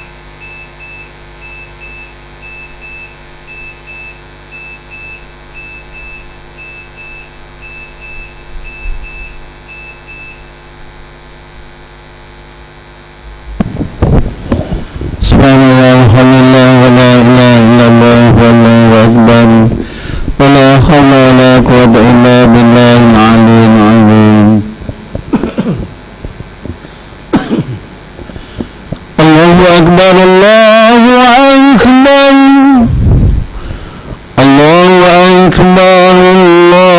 بالله العلي العظيم. الله أكبر الله أكبر الله أكبر الله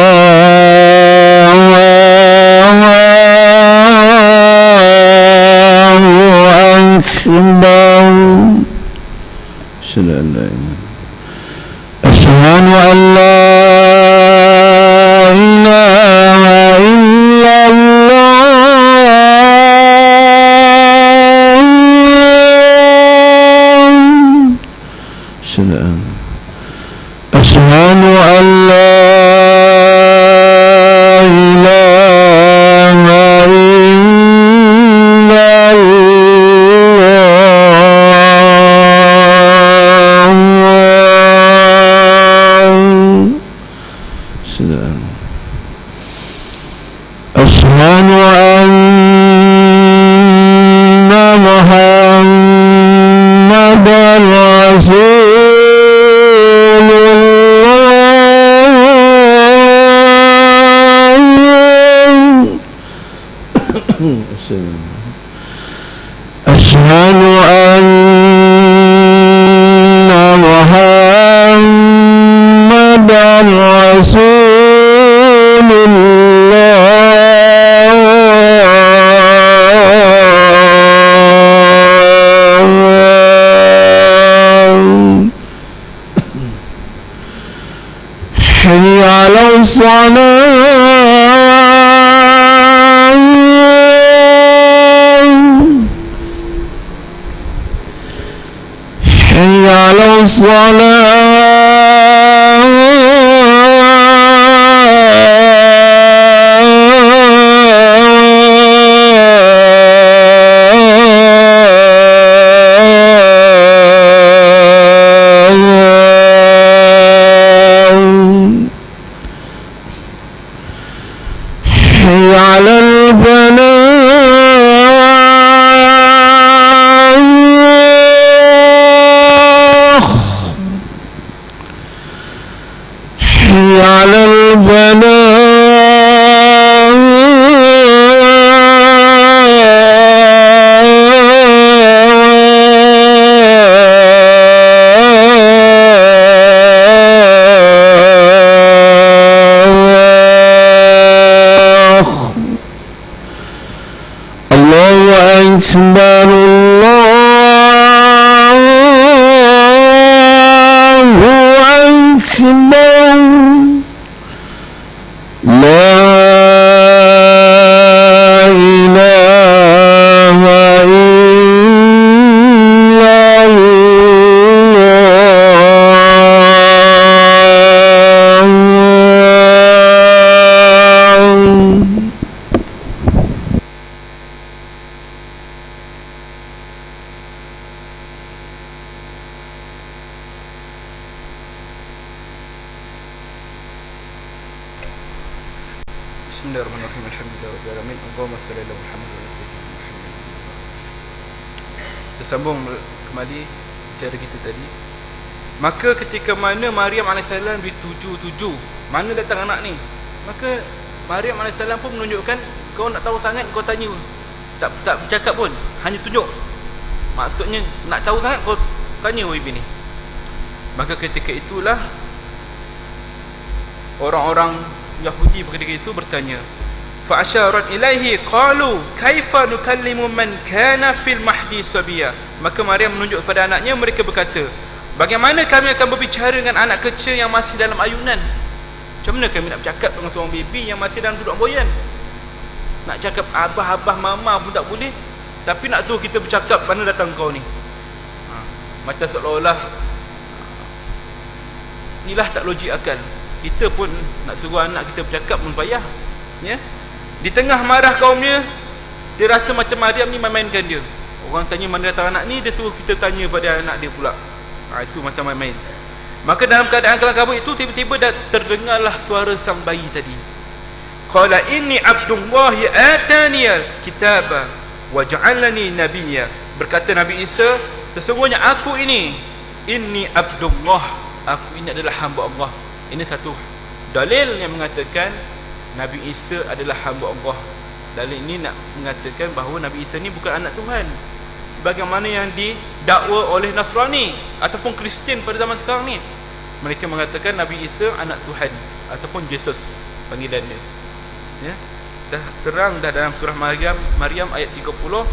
أكبر. أشهد أن لا إله إلا الله. أشهد أن لا إله إلا الله. أشهد أن محمدا رسول الله. أشهد أن محمدا رسول الله. حي على الصلاة. حي على حي على الفلاح. حي على الفلاح. الله أكبر الله أكبر. لا إله إلا الله. Bismillahirrahmanirrahim. Alhamdulillahirabbil alamin. Allahumma shalli ala Muhammad wa ala sayyidina Muhammad. Tersambung kembali bicara kita tadi. Maka ketika mana Maryam AS dituju, mana datang anak ni? Maka Maryam AS pun menunjukkan, kau nak tahu sangat kau tanya. Tak bercakap pun, hanya tunjuk. Maksudnya nak tahu sangat kau tanya ibu ni. Maka ketika itulah orang-orang Yahudi ketika itu bertanya, fa asyarat ilaihi qalu kaifa nukallimu man kana fil mahdi sabiya. Maka Maryam menunjuk kepada anaknya, mereka berkata, bagaimana kami akan berbicara dengan anak kecil yang masih dalam ayunan? Macam mana kami nak bercakap dengan seorang baby yang masih dalam duduk boyan? Nak cakap abah, mama pun tak boleh, tapi nak suruh kita bercakap, mana datang kau ni? Macam seolah-olah inilah tak logik akal. Kita pun nak suruh anak kita bercakap pun payah, ya? Di tengah marah kaumnya, dia rasa macam Maryam ni main-mainkan dia. Orang tanya mana datang anak ni, dia suruh kita tanya pada anak dia pula. Itu macam main-main. Maka dalam keadaan kelam kabut itu, tiba-tiba terdengarlah suara sang bayi tadi. Qala inni abdullahi ataniyal kitaba wa ja'alani nabiyya. Berkata Nabi Isa, sesungguhnya aku ini, inni abdullah, aku ini adalah hamba Allah. Ini satu dalil yang mengatakan Nabi Isa adalah hamba Allah. Dalil ini nak mengatakan bahawa Nabi Isa ni bukan anak Tuhan, sebagaimana yang didakwa oleh Nasrani ataupun Kristian pada zaman sekarang ni. Mereka mengatakan Nabi Isa anak Tuhan ataupun Jesus panggilannya. Ya, dah terang dah dalam surah Maryam ayat 30,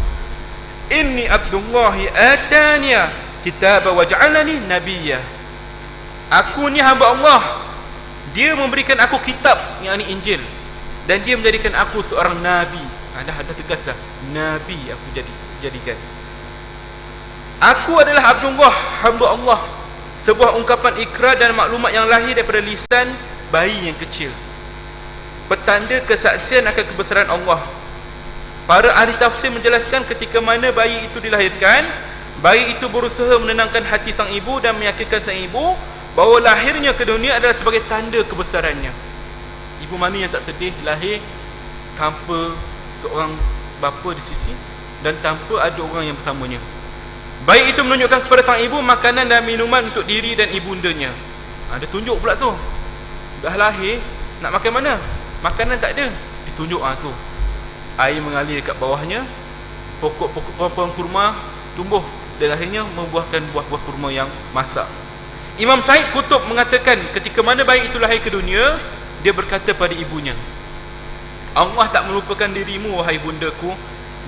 Inni Abdullahi ataniya kitaba wa ja'alani nabiyya. Aku ni hamba Allah, dia memberikan aku kitab, yakni Injil, dan dia menjadikan aku seorang nabi. Dah tegas dah, nabi aku jadikan. Aku adalah Abdullah, hamba Allah. Sebuah ungkapan ikrar dan maklumat yang lahir daripada lisan bayi yang kecil, petanda kesaksian akan kebesaran Allah. Para ahli tafsir menjelaskan ketika mana bayi itu dilahirkan, bayi itu berusaha menenangkan hati sang ibu dan meyakinkan sang ibu bahawa lahirnya ke dunia adalah sebagai tanda kebesarannya. Ibu mana yang tak sedih lahir tanpa seorang bapa di sisi dan tanpa ada orang yang bersamanya. Bayi itu menunjukkan kepada sang ibu makanan dan minuman untuk diri dan ibundanya. Dia tunjuk pula tu, dah lahir nak makan mana, makanan tak ada, ditunjuk tu. Air mengalir kat bawahnya, pokok-pokok pohon kurma tumbuh dan akhirnya membuahkan buah-buah kurma yang masak. Imam Said Qutb mengatakan ketika mana bayi itu lahir ke dunia, dia berkata pada ibunya, Allah tak melupakan dirimu wahai bundaku,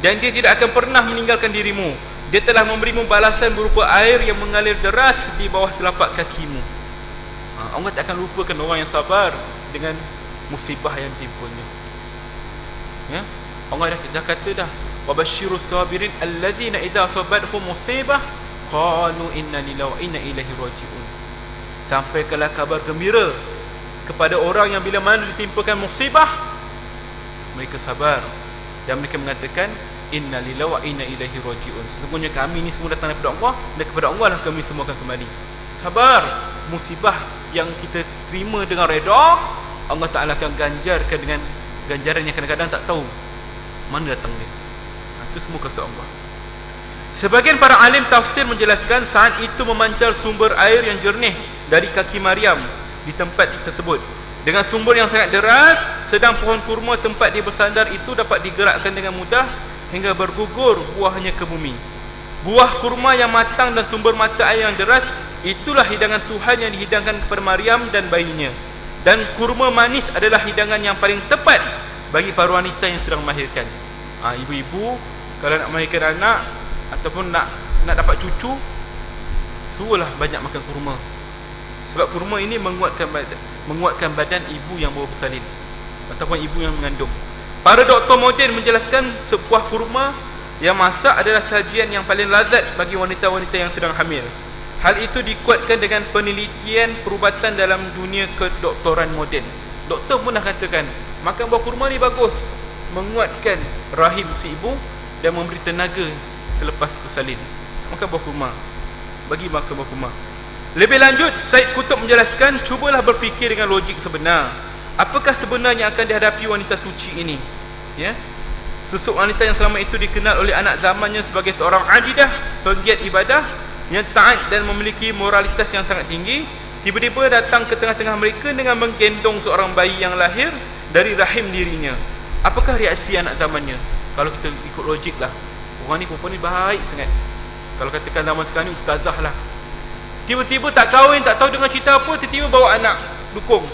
dan dia tidak akan pernah meninggalkan dirimu. Dia telah memberimu balasan berupa air yang mengalir deras di bawah telapak kakimu. Allah tak akan lupakan orang yang sabar dengan musibah yang timpanya. Ya, Allah dah kata dah, wabashirus sabirin allazina idza asabathum musibah qalu inna lillahi wa inna ilaihi raji'un. Sampaikanlah kabar gembira kepada orang yang bila mana ditimpakan musibah, mereka sabar dan mereka mengatakan inna lillahi wa inna ilaihi raji'un. Sesungguhnya kami ni semua datang daripada Allah dan kepada Allah lah kami semua akan kembali. Sabar. Musibah yang kita terima dengan redha, Allah Ta'ala akan ganjarkan dengan ganjaran yang kadang-kadang tak tahu mana datangnya. Itu semua kuasa Allah. Sebagian para alim tafsir menjelaskan saat itu memancar sumber air yang jernih dari kaki Maryam di tempat tersebut dengan sumber yang sangat deras, sedang pohon kurma tempat dia bersandar itu dapat digerakkan dengan mudah hingga bergugur buahnya ke bumi. Buah kurma yang matang dan sumber mata air yang deras, itulah hidangan Tuhan yang dihidangkan kepada Maryam dan bayinya. Dan kurma manis adalah hidangan yang paling tepat bagi para wanita yang sedang melahirkan. Ibu-ibu kalau nak melahirkan anak ataupun nak dapat cucu, suruhlah banyak makan kurma. Sebab kurma ini menguatkan badan ibu yang baru bersalin ataupun ibu yang mengandung. Para doktor moden menjelaskan sebuah kurma yang masak adalah sajian yang paling lazat bagi wanita-wanita yang sedang hamil. Hal itu dikuatkan dengan penelitian perubatan dalam dunia kedoktoran moden. Doktor pun dah katakan makan buah kurma ni bagus, menguatkan rahim si ibu dan memberi tenaga selepas bersalin. Makan buah kurma, bagi makan buah kurma. Lebih lanjut, Said Qutb menjelaskan, cubalah berfikir dengan logik sebenar. Apakah sebenarnya akan dihadapi wanita suci ini? Ya, susuk wanita yang selama itu dikenal oleh anak zamannya sebagai seorang abidah, penggiat ibadah, yang taat dan memiliki moralitas yang sangat tinggi, tiba-tiba datang ke tengah-tengah mereka dengan menggendong seorang bayi yang lahir dari rahim dirinya. Apakah reaksi anak zamannya? Kalau kita ikut logik lah, orang ni perempuan ni baik sangat. Kalau katakan zaman sekarang ni ustazah lah, tiba-tiba tak kahwin, tak tahu dengan cerita apa, tiba-tiba bawa anak dukung,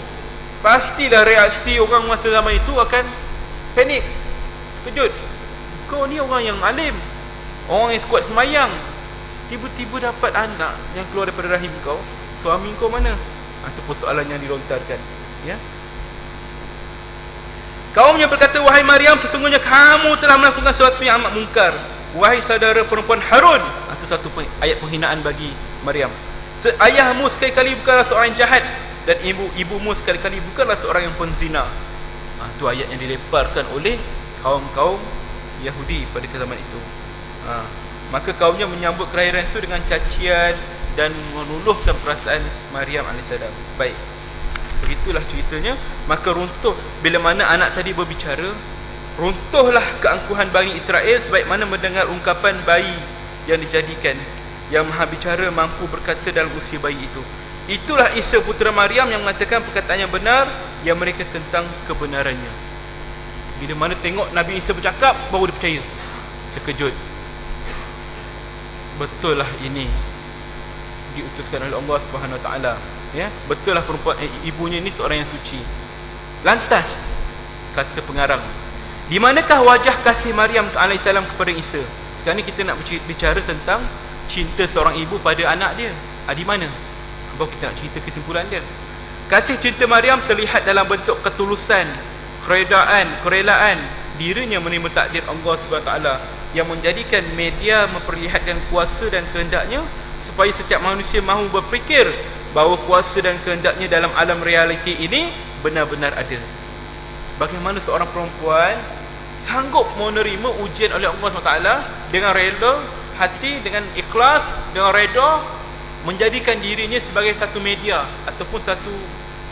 pastilah reaksi orang masa zaman itu akan panik, kejut. Kau ni orang yang alim, orang yang kuat semayang, tiba-tiba dapat anak yang keluar daripada rahim kau, suami kau mana? Itu persoalan yang dilontarkan. Ya, kaumnya berkata, wahai Maryam, sesungguhnya kamu telah melakukan sesuatu yang amat mungkar. Wahai saudara perempuan Harun, itu satu ayat penghinaan bagi Maryam. Ayahmu sekali-kali bukanlah seorang yang jahat, dan ibumu sekali-kali bukanlah seorang yang penzina. Itu ayat yang dilemparkan oleh kaum-kaum Yahudi pada zaman itu. Maka kaumnya menyambut kelahiran itu dengan cacian dan meluluhkan perasaan Maryam AS. Baik, begitulah ceritanya. Maka runtuh bila mana anak tadi berbicara, runtuhlah keangkuhan Bani Israel sebaik mana mendengar ungkapan bayi yang dijadikan, yang maha bicara mampu berkata dalam usia bayi itu. Itulah Isa putera Maryam yang mengatakan perkataan yang benar, yang mereka tentang kebenarannya. Bila mana tengok Nabi Isa bercakap, baru dia percaya. Terkejut. Betul lah ini diutuskan oleh Allah Subhanahu Wa Taala. Ya, betul lah perempuan ibunya ni seorang yang suci. Lantas kata pengarang, di manakah wajah kasih Maryam alaihissalam kepada Isa? Sekarang ni kita nak bicara tentang cinta seorang ibu pada anak dia. Di mana? Baru kita nak cerita kesimpulan dia. Kasih cinta Maryam terlihat dalam bentuk ketulusan, kerelaan dirinya menerima takdir Allah Subhanahu Wa Taala yang menjadikan media memperlihatkan kuasa dan kehendaknya, supaya setiap manusia mahu berfikir bahawa kuasa dan kehendaknya dalam alam realiti ini benar-benar ada. Bagaimana seorang perempuan sanggup menerima ujian oleh Allah SWT dengan rela hati, dengan ikhlas, dengan reda, menjadikan dirinya sebagai satu media ataupun satu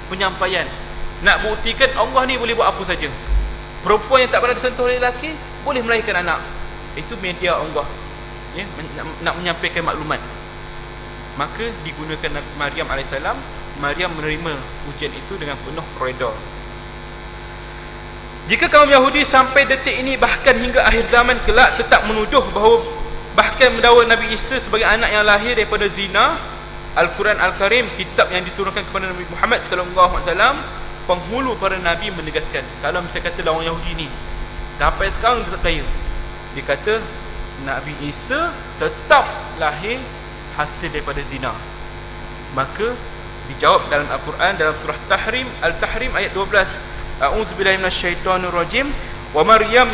penyampaian, nak buktikan Allah ni boleh buat apa saja. Perempuan yang tak pernah disentuh oleh lelaki boleh melahirkan anak. Itu media Allah, ya, nak menyampaikan maklumat. Maka digunakan Maryam alaihissalam. Maryam menerima ujian itu dengan penuh reda. Jika kaum Yahudi sampai detik ini, bahkan hingga akhir zaman kelak, tetap menuduh bahawa, bahkan mendakwa Nabi Isa sebagai anak yang lahir daripada zina, Al-Quran Al-Karim, kitab yang diturunkan kepada Nabi Muhammad SAW, penghulu para Nabi menegaskan, kalau misalnya kata orang Yahudi ni sampai sekarang dia tak percaya, dia kata Nabi Isa tetap lahir hasil daripada zina. Maka dijawab dalam Al-Quran, dalam surah Al-Tahrim ayat 12, A'udzubillahi minasyaitonirrajim, wa Maryam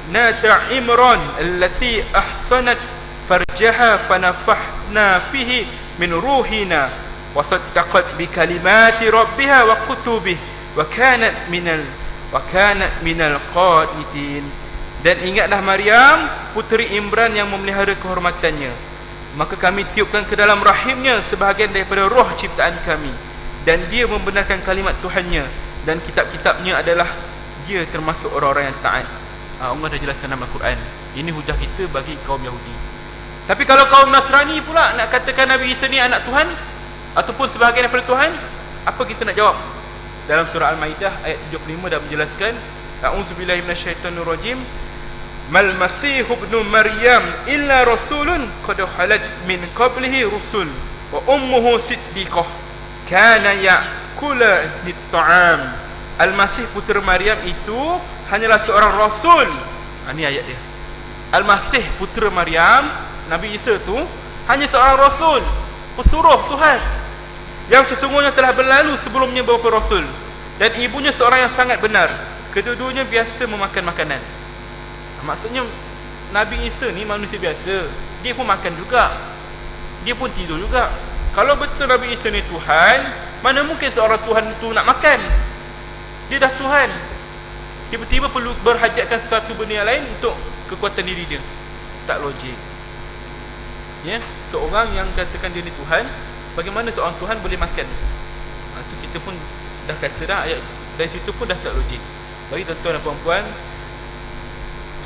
ibnata Imran allati ahsanat farjaha fanafakhna fihi min ruhina wa saddaqat bi kalimati rabbiha wa kutubihi wa kanat minal qanitin. Dan ingatlah Maryam, puteri Imran yang memelihara kehormatannya, maka kami tiupkan ke dalam rahimnya sebahagian daripada roh ciptaan kami, dan dia membenarkan kalimat Tuhannya, dan kitab-kitabnya adalah dia termasuk orang-orang yang taat. Allah dah jelaskan dalam Al-Quran. Ini hujah kita bagi kaum Yahudi. Tapi kalau kaum Nasrani pula nak katakan Nabi Isa ni anak Tuhan ataupun sebahagian daripada Tuhan, apa kita nak jawab? Dalam surah Al-Maidah ayat 75 dah menjelaskan, A'udzubillahi minasyaitonirrajim, mal masihu ibnu Maryam illa rasulun qad khalat min qablihi rusul wa ummuhu siddiqah kana ya'kula at-ta'am. Al-Masih putera Maryam itu hanyalah seorang rasul. Ini ayat dia. Al-Masih putera Maryam, Nabi Isa tu hanya seorang rasul, pesuruh Tuhan, yang sesungguhnya telah berlalu sebelumnya beberapa rasul, dan ibunya seorang yang sangat benar. Kedua-duanya biasa memakan makanan. Maksudnya Nabi Isa ni manusia biasa, dia pun makan juga, dia pun tidur juga. Kalau betul Nabi Isa ni Tuhan, mana mungkin seorang Tuhan itu nak makan? Dia dah Tuhan, tiba-tiba perlu berhajatkan sesuatu benda yang lain untuk kekuatan diri dia. Tak logik. Ya, seorang yang katakan dia ni Tuhan, bagaimana seorang Tuhan boleh makan? Itu kita pun dah kata dah, ayat dari situ pun dah tak logik. Bagi tuan-tuan dan puan-puan,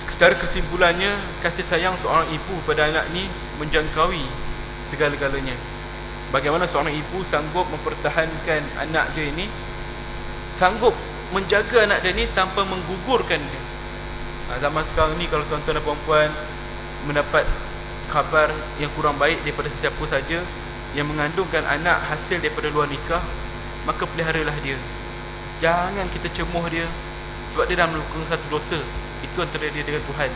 secara kesimpulannya, kasih sayang seorang ibu pada anak ni menjangkaui segala-galanya. Bagaimana seorang ibu sanggup mempertahankan anak dia ini, sanggup menjaga anak dia ni tanpa menggugurkan dia. Zaman sekarang ni, kalau tuan-tuan dan puan-puan mendapat khabar yang kurang baik daripada sesiapa saja yang mengandungkan anak hasil daripada luar nikah, maka peliharalah dia. Jangan kita cemuh dia, sebab dia dah melakukan satu dosa. Itu antara dia dengan Tuhan.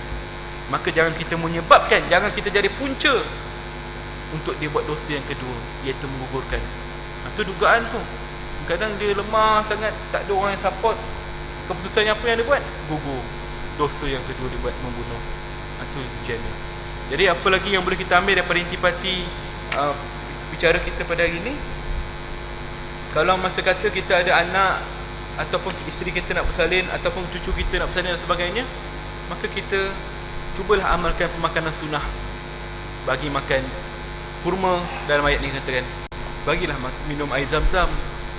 Maka jangan kita menyebabkan, jangan kita jadi punca untuk dia buat dosa yang kedua, iaitu menggugurkan. Itu dugaan tu. Kadang dia lemah sangat, tak ada orang yang support, keputusannya apa yang dia buat? Gugur. Dosa yang kedua dia buat, membunuh. Itu ujiannya. Jadi apa lagi yang boleh kita ambil daripada intipati bicara kita pada hari ini? Kalau masa kata kita ada anak, ataupun isteri kita nak bersalin, ataupun cucu kita nak bersalin dan sebagainya, maka kita cubalah amalkan pemakanan sunnah. Bagi makan kurma, dalam ayat ni katakan, bagilah minum air zam-zam,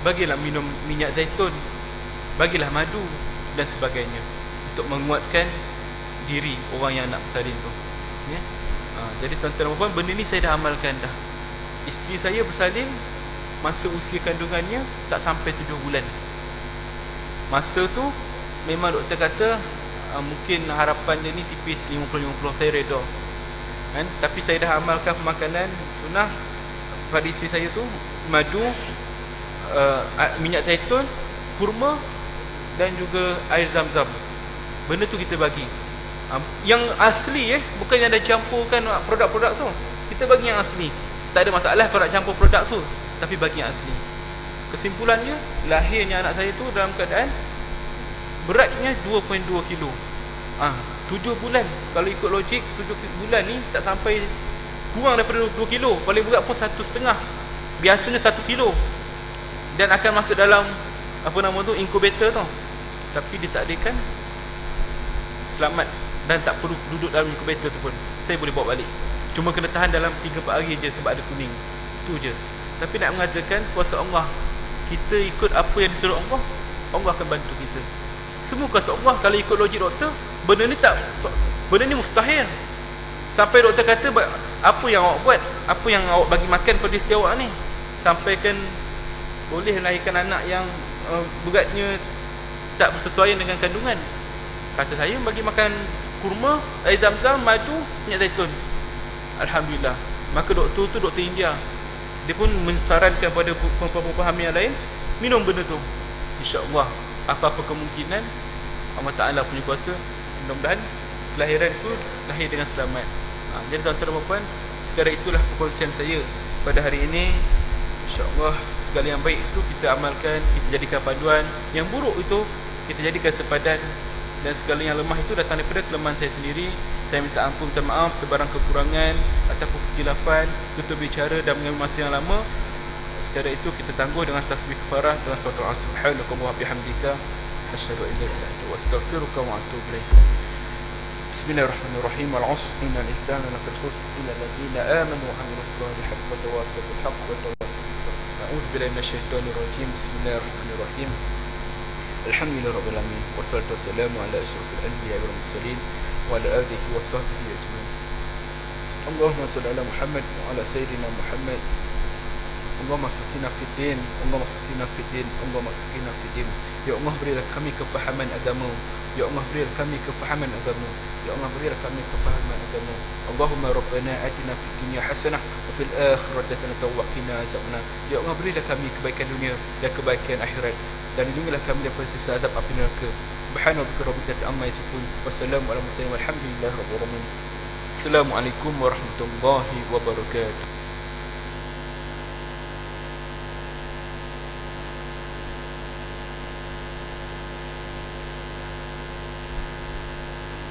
bagilah minum minyak zaitun, bagilah madu dan sebagainya, untuk menguatkan diri orang yang nak bersalin tu, ya? Jadi tuan-tuan dan puan, benda ni saya dah amalkan dah. isteri saya bersalin masa usia kandungannya tak sampai 7 bulan. Masa tu memang doktor kata mungkin harapan dia ni tipis 50-50 saya reda kan? Tapi saya dah amalkan pemakanan sunnah pada isteri saya tu, madu, minyak zaitun, kurma dan juga air zam-zam. Benda tu kita bagi yang asli, bukan yang dah campurkan produk-produk tu. Kita bagi yang asli. Tak ada masalah kalau nak campur produk tu, tapi bagi yang asli. Kesimpulannya, lahirnya anak saya tu dalam keadaan beratnya 2.2 kilo. 7 bulan. Kalau ikut logik 7 bulan ni tak sampai, kurang daripada 2 kilo. Paling berat pun 1,5. Biasanya 1 kilo. Dan akan masuk dalam incubator tu. Tapi ditakdirkan selamat dan tak perlu duduk dalam incubator tu pun. Saya boleh bawa balik. Cuma kena tahan dalam 3-4 hari je sebab ada kuning. Itu je. Tapi nak mengatakan kuasa Allah, kita ikut apa yang disuruh Allah, Allah akan bantu kita. Semua kuasa Allah. Kalau ikut logik doktor, benda ni mustahil. Sampai doktor kata, apa yang awak buat, apa yang awak bagi makan pada isteri awak ni, sampaikan boleh melahirkan anak yang beratnya tak bersesuaian dengan kandungan. Kata saya bagi makan kurma, air zam-zam, madu, minyak zaitun. Alhamdulillah. Maka doktor tu doktor India, dia pun mensarankan pada perempuan-perempuan hamil yang lain minum benda tu. InsyaAllah apa-apa kemungkinan Allah Ta'ala punya kuasa, mudah-mudahan kelahiran tu lahir dengan selamat. Jadi tuan-tuan dan puan, sekadar itulah perkongsian saya pada hari ini. InsyaAllah segala yang baik itu kita amalkan, kita jadikan panduan. Yang buruk itu kita jadikan sepadan. Dan segala yang lemah itu datang daripada kelemahan saya sendiri. Saya minta ampun, minta maaf sebarang kekurangan ataupun kekilafan, tutur bicara dan mengambil masa yang lama. Sekadar itu kita tangguh dengan tasbih kafarah dengan surah Subhanallahi wa bihamdika asyhadu an la ilaha illa anta astaghfiruka wa atubu ilaik. Bismillahirrahmanirrahim. Al-'asr innal insana lafi khusr illa alladhina amanu wa 'amilus solihati wa tawassaw bil haqqi wa tawassaw bis sabr. A'udzu billahi minasyaitonir rajim. Bismillahirrahmanirrahim. Alhamdulillah rabbil alamin wassalatu wassalamu ala asyrafil anbiya'i wal mursalin wa ala alihi wa sahbihi ajma'in. Allahumma shalli ala Muhammad wa ala sayyidina Muhammad. Allahumma faqqihna fid din, Allahumma faqqihna fid din, Allahumma faqqihna fid din. Ya Allah, berilah kami kefahaman agama. Ya Allah, berilah kami kefahaman agama. Ya Allah, berilah kami kefahaman agama. Allahumma rabbana atina fid dunya hasanah wa fil akhirati hasanah wa qina adzabannar. Ya Allah, berilah kami kebaikan dunia dan kebaikan akhirat, dan lindungilah kami daripada siksa azab api neraka. Subhana rabbika rabbil izzati amma yasifun. Wassalamu ala mursalin walhamdulillahi rabbil alamin. Assalamualaikum warahmatullahi wabarakatuh.